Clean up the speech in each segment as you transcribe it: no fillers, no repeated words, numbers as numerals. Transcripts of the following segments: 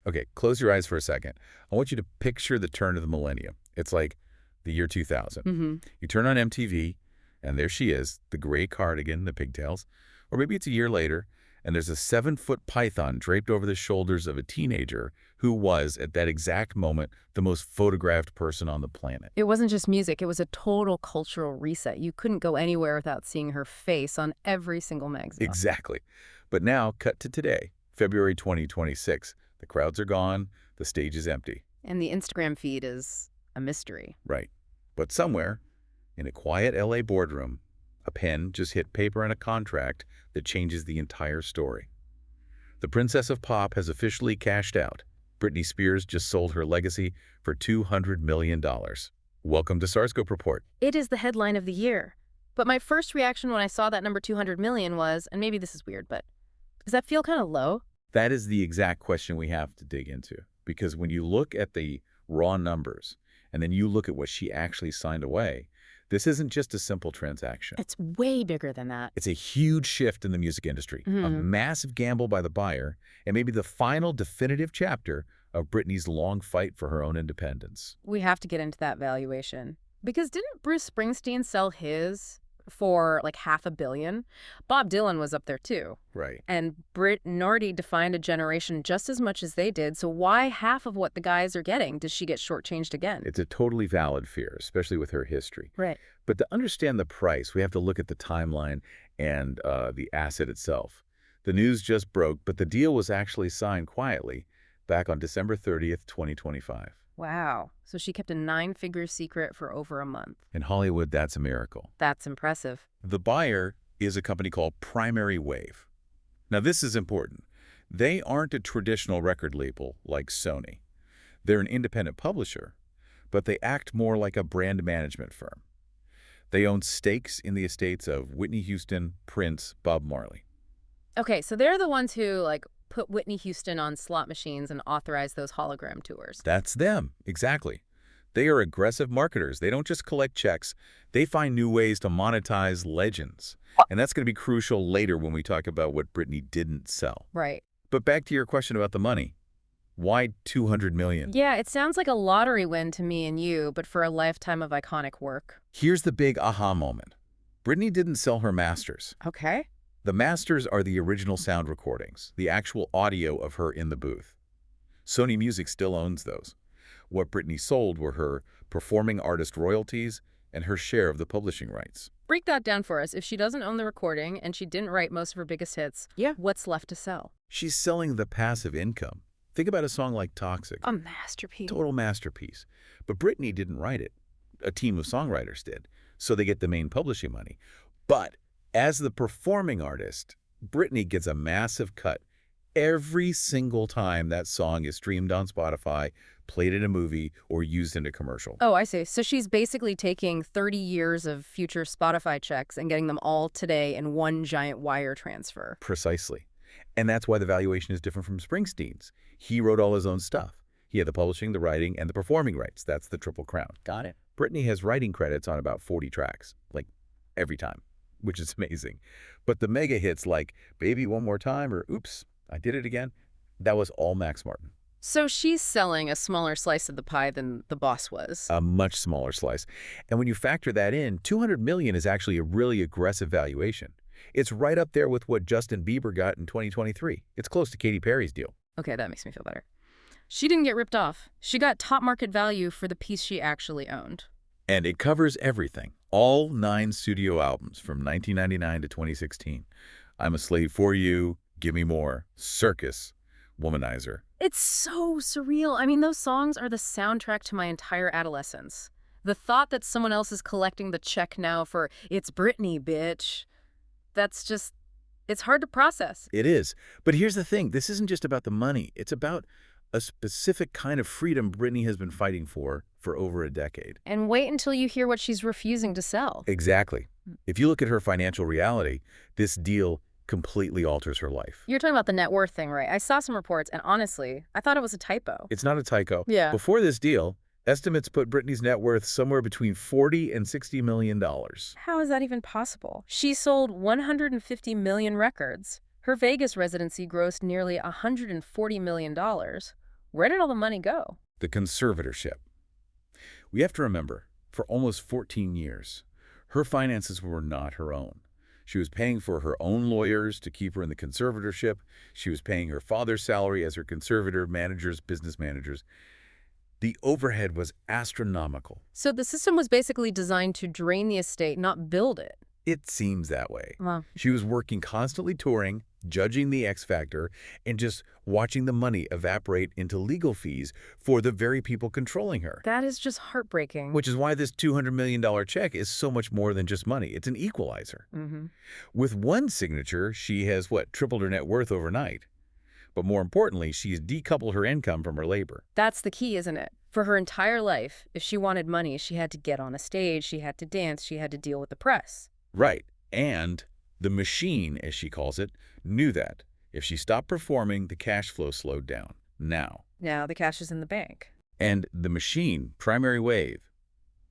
Okay, close your eyes for a second. I want you to picture the turn of the millennium. It's like the year 2000. You turn on MTV, and there she is, the gray cardigan, the pigtails. Or maybe it's a year later, and there's a 7-foot python draped over the shoulders of a teenager who was, at that exact moment, the most photographed person on the planet. It wasn't just music. It was a total cultural reset. You couldn't go anywhere without seeing her face on every single magazine. Exactly. But now, cut to today, February 2026. The crowds are gone. The stage is empty. And the Instagram feed is a mystery. Right. But somewhere, in a quiet LA boardroom, a pen just hit paper on a contract that changes the entire story. The Princess of Pop has officially cashed out. Britney Spears just sold her legacy for $200 million. Welcome to StarScope Report. It is the headline of the year. But my first reaction when I saw that number 200 million was, and maybe this is weird, but does that feel kind of low? That is the exact question we have to dig into. Because when you look at the raw numbers, and then you look at what she actually signed away, this isn't just a simple transaction. It's way bigger than that. It's a huge shift in the music industry, a massive gamble by the buyer, and maybe the final definitive chapter of Britney's long fight for her own independence. We have to get into that valuation. Because didn't Bruce Springsteen sell his for like $500 million? Bob Dylan was up there too. Right. And Brit Nardi defined a generation just as much as they did. So why half of what the guys are getting? Does she get shortchanged again? It's a totally valid fear, especially with her history. Right. But to understand the price, we have to look at the timeline and the asset itself. The news just broke, but the deal was actually signed quietly back on December 30th, 2025. Wow. So she kept a 9-figure secret for over a month. In Hollywood, that's a miracle. That's impressive. The buyer is a company called Primary Wave. Now, this is important. They aren't a traditional record label like Sony. They're an independent publisher, but they act more like a brand management firm. They own stakes in the estates of Whitney Houston, Prince, Bob Marley. Okay, so they're the ones who, like, put Whitney Houston on slot machines and authorize those hologram tours. That's them, exactly. They are aggressive marketers. They don't just collect checks. They find new ways to monetize legends. And that's going to be crucial later when we talk about what Britney didn't sell. Right. But back to your question about the money. Why $200 million? Yeah, it sounds like a lottery win to me and you, but for a lifetime of iconic work. Here's the big aha moment. Britney didn't sell her masters. Okay. The masters are the original sound recordings, the actual audio of her in the booth. Sony Music still owns those. What Britney sold were her performing artist royalties and her share of the publishing rights. Break that down for us. If she doesn't own the recording and she didn't write most of her biggest hits, what's left to sell? She's selling the passive income. Think about a song like Toxic. A masterpiece. Total masterpiece. But Britney didn't write it. A team of songwriters did. So they get the main publishing money. But as the performing artist, Britney gets a massive cut every single time that song is streamed on Spotify, played in a movie, or used in a commercial. Oh, I see. So she's basically taking 30 years of future Spotify checks and getting them all today in one giant wire transfer. Precisely. And that's why the valuation is different from Springsteen's. He wrote all his own stuff. He had the publishing, the writing, and the performing rights. That's the Triple Crown. Got it. Britney has writing credits on about 40 tracks, like every time, which is amazing. But the mega hits like Baby One More Time or Oops, I Did It Again, that was all Max Martin. So she's selling a smaller slice of the pie than the boss was. A much smaller slice. And when you factor that in, $200 million is actually a really aggressive valuation. It's right up there with what Justin Bieber got in 2023. It's close to Katy Perry's deal. Okay, that makes me feel better. She didn't get ripped off. She got top market value for the piece she actually owned. And it covers everything. All 9 studio albums from 1999 to 2016. I'm a Slave for You, Gimme More, Circus, Womanizer. It's so surreal. I mean, those songs are the soundtrack to my entire adolescence. The thought that someone else is collecting the check now for "It's Britney, bitch," that's just, it's hard to process. It is. But here's the thing. This isn't just about the money. It's about a specific kind of freedom Britney has been fighting for over a decade. And wait until you hear what she's refusing to sell. Exactly. If you look at her financial reality, this deal completely alters her life. You're talking about the net worth thing, right? I saw some reports, and honestly, I thought it was a typo. It's not a typo. Yeah. Before this deal, estimates put Britney's net worth somewhere between $40 and $60 million. How is that even possible? She sold 150 million records. Her Vegas residency grossed nearly $140 million. Where did all the money go? The conservatorship. We have to remember, for almost 14 years, her finances were not her own. She was paying for her own lawyers to keep her in the conservatorship. She was paying her father's salary as her conservator managers, business managers. The overhead was astronomical. So the system was basically designed to drain the estate, not build it. It seems that way. Wow. She was working constantly touring, judging the X Factor, and just watching the money evaporate into legal fees for the very people controlling her. That is just heartbreaking. Which is why this $200 million check is so much more than just money. It's an equalizer. With one signature, she has, tripled her net worth overnight. But more importantly, she's decoupled her income from her labor. That's the key, isn't it? For her entire life, if she wanted money, she had to get on a stage, she had to dance, she had to deal with the press. Right. And the machine, as she calls it, knew that. If she stopped performing, the cash flow slowed down. Now the cash is in the bank. And the machine, Primary Wave,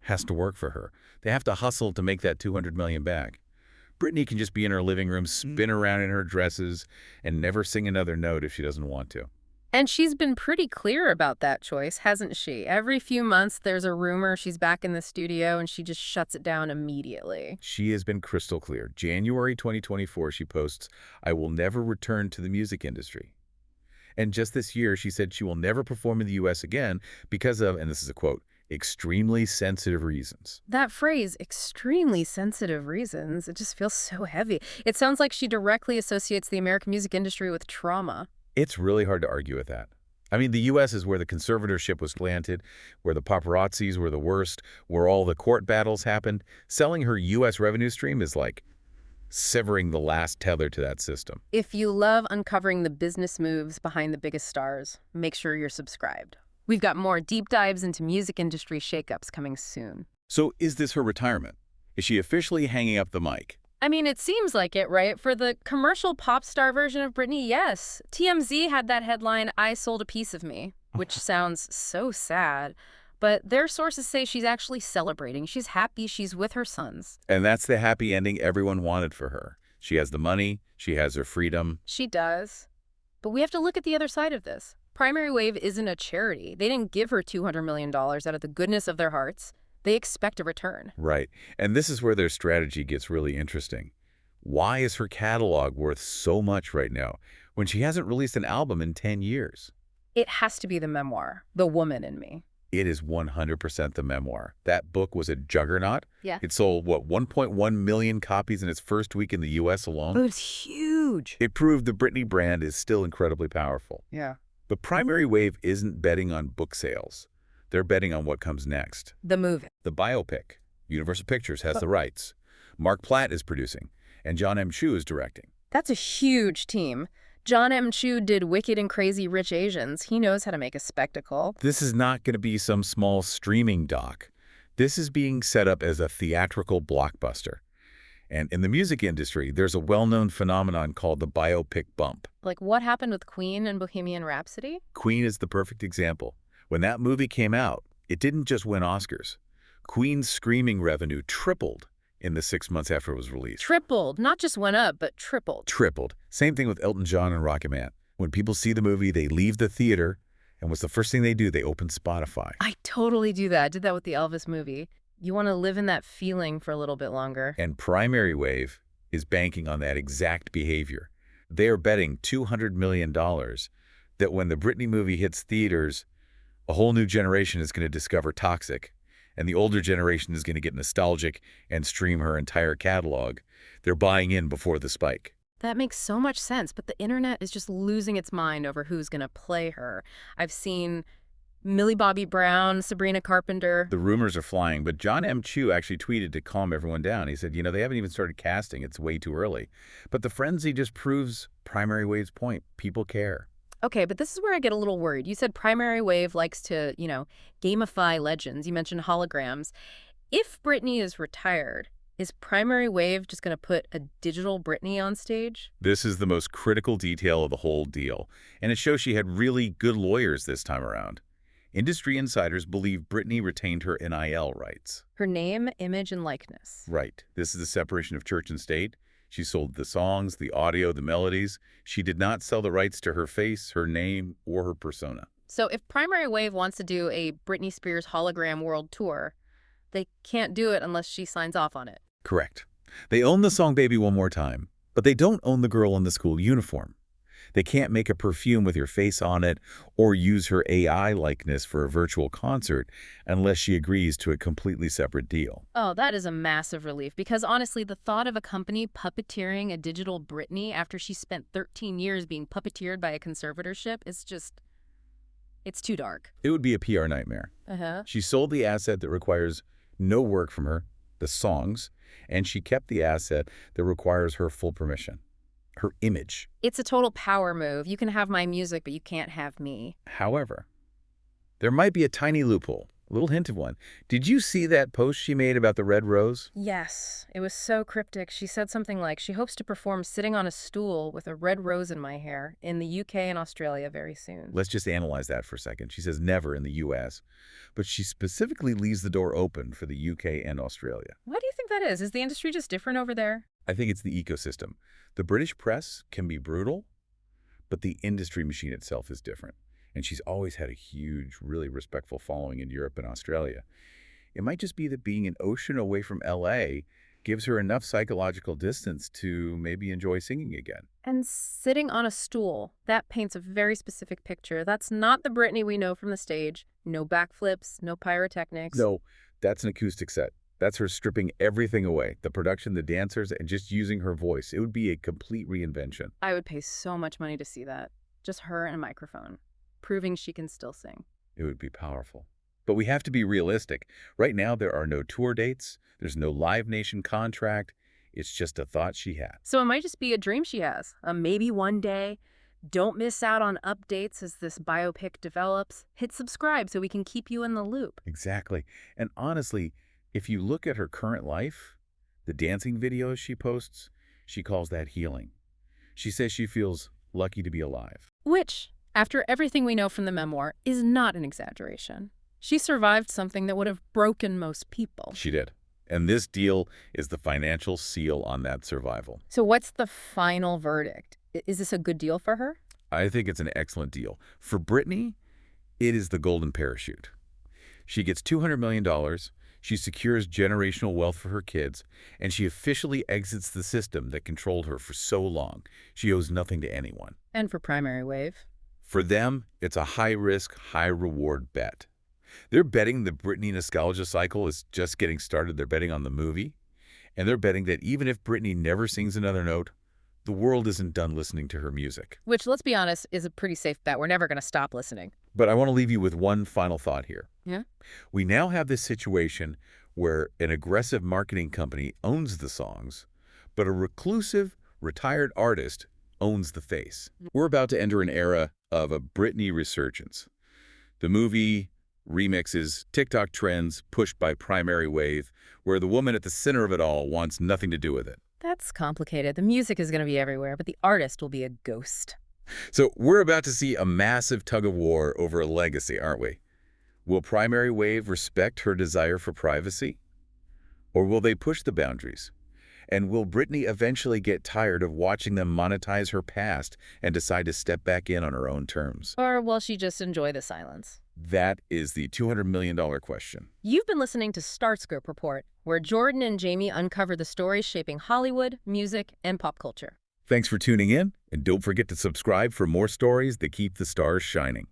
has to work for her. They have to hustle to make that $200 million back. Britney can just be in her living room, spin around in her dresses, and never sing another note if she doesn't want to. And she's been pretty clear about that choice, hasn't she? Every few months, there's a rumor she's back in the studio, and she just shuts it down immediately. She has been crystal clear. January 2024, she posts, "I will never return to the music industry." And just this year, she said she will never perform in the U.S. again because of, and this is a quote, "extremely sensitive reasons." That phrase, extremely sensitive reasons, it just feels so heavy. It sounds like she directly associates the American music industry with trauma. It's really hard to argue with that. I mean, the U.S. is where the conservatorship was planted, where the paparazzis were the worst, where all the court battles happened. Selling her U.S. revenue stream is like severing the last tether to that system. If you love uncovering the business moves behind the biggest stars, make sure you're subscribed. We've got more deep dives into music industry shakeups coming soon. So is this her retirement? Is she officially hanging up the mic? I mean, it seems like it, right? For the commercial pop star version of Britney, yes. TMZ had that headline, "I sold a piece of me," which sounds so sad. But their sources say she's actually celebrating. She's happy. She's with her sons. And that's the happy ending everyone wanted for her. She has the money. She has her freedom. She does. But we have to look at the other side of this. Primary Wave isn't a charity. They didn't give her $200 million out of the goodness of their hearts. They expect a return. Right. And this is where their strategy gets really interesting. Why is her catalog worth so much right now when she hasn't released an album in 10 years? It has to be the memoir, The Woman in Me. It is 100% the memoir. That book was a juggernaut. Yeah. It sold, 1.1 million copies in its first week in the U.S. alone? Oh, it's huge. It proved the Britney brand is still incredibly powerful. Yeah. But Primary Wave isn't betting on book sales. They're betting on what comes next. The movie. The biopic. Universal Pictures has the rights. Mark Platt is producing, and John M. Chu is directing. That's a huge team. John M. Chu did Wicked and Crazy Rich Asians. He knows how to make a spectacle. This is not going to be some small streaming doc. This is being set up as a theatrical blockbuster. And in the music industry, there's a well-known phenomenon called the biopic bump. Like what happened with Queen and Bohemian Rhapsody? Queen is the perfect example. When that movie came out, it didn't just win Oscars. Queen's streaming revenue tripled in the 6 months after it was released. Tripled. Not just went up, but tripled. Tripled. Same thing with Elton John and Rocket Man. When people see the movie, they leave the theater, and what's the first thing they do? They open Spotify. I totally do that. I did that with the Elvis movie. You want to live in that feeling for a little bit longer. And Primary Wave is banking on that exact behavior. They are betting $200 million that when the Britney movie hits theaters, a whole new generation is going to discover Toxic, and the older generation is going to get nostalgic and stream her entire catalog. They're buying in before the spike. That makes so much sense, but the internet is just losing its mind over who's going to play her. I've seen Millie Bobby Brown, Sabrina Carpenter. The rumors are flying, but John M. Chu actually tweeted to calm everyone down. He said, they haven't even started casting. It's way too early. But the frenzy just proves Primary Wave's point. People care. Okay, but this is where I get a little worried. You said Primary Wave likes to, gamify legends. You mentioned holograms. If Britney is retired, is Primary Wave just going to put a digital Britney on stage? This is the most critical detail of the whole deal, and it shows she had really good lawyers this time around. Industry insiders believe Britney retained her NIL rights. Her name, image, and likeness. Right. This is the separation of church and state. She sold the songs, the audio, the melodies. She did not sell the rights to her face, her name, or her persona. So if Primary Wave wants to do a Britney Spears hologram world tour, they can't do it unless she signs off on it. Correct. They own the song Baby One More Time, but they don't own the girl in the school uniform. They can't make a perfume with your face on it or use her AI likeness for a virtual concert unless she agrees to a completely separate deal. Oh, that is a massive relief, because honestly, the thought of a company puppeteering a digital Britney after she spent 13 years being puppeteered by a conservatorship is just, it's too dark. It would be a PR nightmare. She sold the asset that requires no work from her, the songs, and she kept the asset that requires her full permission, her image. It's a total power move. You can have my music, but you can't have me. However, there might be a tiny loophole, a little hint of one. Did you see that post she made about the red rose? Yes, it was so cryptic. She said something like, she hopes to perform sitting on a stool with a red rose in my hair in the UK and Australia very soon. Let's just analyze that for a second. She says never in the US, but she specifically leaves the door open for the UK and Australia. Why do you think that is? Is the industry just different over there? I think it's the ecosystem. The British press can be brutal, but the industry machine itself is different. And she's always had a huge, really respectful following in Europe and Australia. It might just be that being an ocean away from LA gives her enough psychological distance to maybe enjoy singing again. And sitting on a stool, that paints a very specific picture. That's not the Britney we know from the stage. No backflips, no pyrotechnics. No, that's an acoustic set. That's her stripping everything away, the production, the dancers, and just using her voice. It would be a complete reinvention. I would pay so much money to see that. Just her and a microphone, proving she can still sing. It would be powerful. But we have to be realistic. Right now, there are no tour dates. There's no Live Nation contract. It's just a thought she had. So it might just be a dream she has. Maybe one day. Don't miss out on updates as this biopic develops. Hit subscribe so we can keep you in the loop. Exactly. And honestly, if you look at her current life, the dancing videos she posts, she calls that healing. She says she feels lucky to be alive. Which, after everything we know from the memoir, is not an exaggeration. She survived something that would have broken most people. She did. And this deal is the financial seal on that survival. So what's the final verdict? Is this a good deal for her? I think it's an excellent deal. For Britney, it is the golden parachute. She gets $200 million, she secures generational wealth for her kids, and she officially exits the system that controlled her for so long. She owes nothing to anyone. And for Primary Wave? For them, it's a high-risk, high-reward bet. They're betting the Britney nostalgia cycle is just getting started. They're betting on the movie. And they're betting that even if Britney never sings another note, the world isn't done listening to her music. Which, let's be honest, is a pretty safe bet. We're never going to stop listening. But I want to leave you with one final thought here. Yeah? We now have this situation where an aggressive marketing company owns the songs, but a reclusive, retired artist owns the face. We're about to enter an era of a Britney resurgence. The movie, remixes, TikTok trends pushed by Primary Wave, where the woman at the center of it all wants nothing to do with it. That's complicated. The music is going to be everywhere, but the artist will be a ghost. So we're about to see a massive tug-of-war over a legacy, aren't we? Will Primary Wave respect her desire for privacy? Or will they push the boundaries? And will Britney eventually get tired of watching them monetize her past and decide to step back in on her own terms? Or will she just enjoy the silence? That is the $200 million question. You've been listening to StarScope Report, where Jordan and Jamie uncover the stories shaping Hollywood, music, and pop culture. Thanks for tuning in, and don't forget to subscribe for more stories that keep the stars shining.